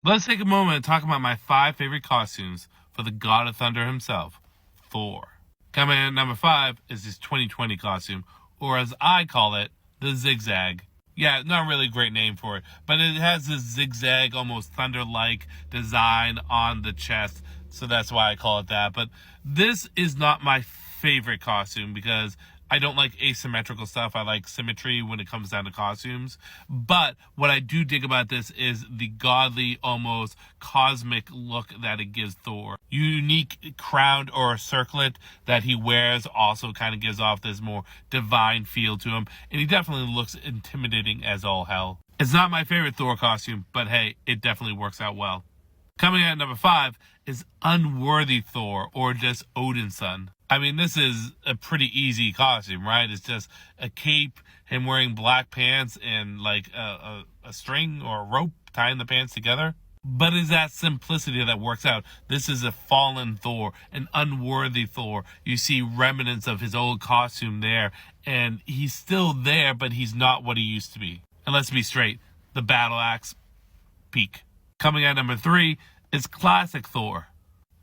Let's take a moment and talk about my 5 favorite costumes for the God of Thunder himself, Thor. Coming in at number 5 is his 2020 costume, or as I call it, the Zigzag. Yeah, not really a great name for it, but it has this zigzag, almost thunder-like design on the chest, so that's why I call it that. But this is not my favorite costume because I don't like asymmetrical stuff. I like symmetry when it comes down to costumes. But what I do dig about this is the godly, almost cosmic look that it gives Thor. Unique crown or circlet that he wears also kind of gives off this more divine feel to him. And he definitely looks intimidating as all hell. It's not my favorite Thor costume, but hey, it definitely works out well. Coming in at number 5 is Unworthy Thor, or just Odin's son. I mean, this is a pretty easy costume, right? It's just a cape, him wearing black pants, and like a string or a rope tying the pants together. But it's that simplicity that works out. This is a fallen Thor, an unworthy Thor. You see remnants of his old costume there, and he's still there, but he's not what he used to be. And let's be straight, the battle axe, peak. Coming at number 3 is Classic Thor.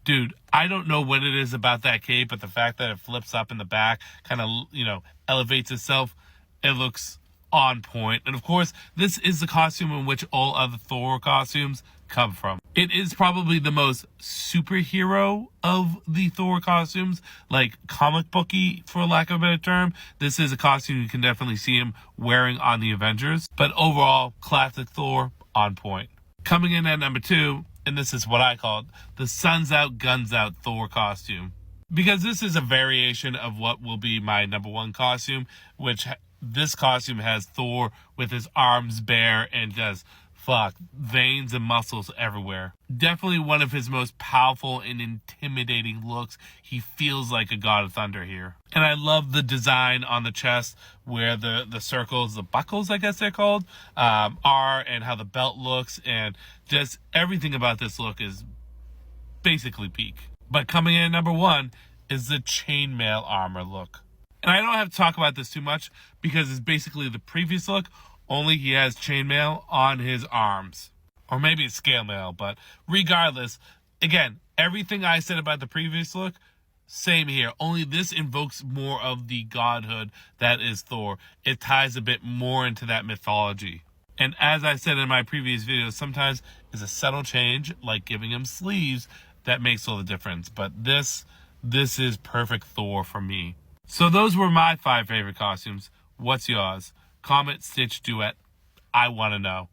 Dude, I don't know what it is about that cape, but the fact that it flips up in the back, kind of, elevates itself, it looks on point. And of course, this is the costume in which all other Thor costumes come from. It is probably the most superhero of the Thor costumes, like comic booky, for lack of a better term. This is a costume you can definitely see him wearing on the Avengers. But overall, Classic Thor, on point. Coming in at number 2, and this is what I call it, the Suns Out, Guns Out Thor costume. Because this is a variation of what will be my number 1 costume, which this costume has Thor with his arms bare and just, veins and muscles everywhere. Definitely one of his most powerful and intimidating looks. He feels like a God of Thunder here. And I love the design on the chest where the circles, the buckles, I guess they're called, are, and how the belt looks, and just everything about this look is basically peak. But coming in at number 1 is the chainmail armor look. And I don't have to talk about this too much because it's basically the previous look, only he has chainmail on his arms. Or maybe it's scale mail, but regardless, again, everything I said about the previous look, same here. Only this invokes more of the godhood that is Thor. It ties a bit more into that mythology. And as I said in my previous videos, sometimes it's a subtle change, like giving him sleeves, that makes all the difference. But this is perfect Thor for me. So those were my 5 favorite costumes. What's yours? Comment, stitch, duet. I want to know.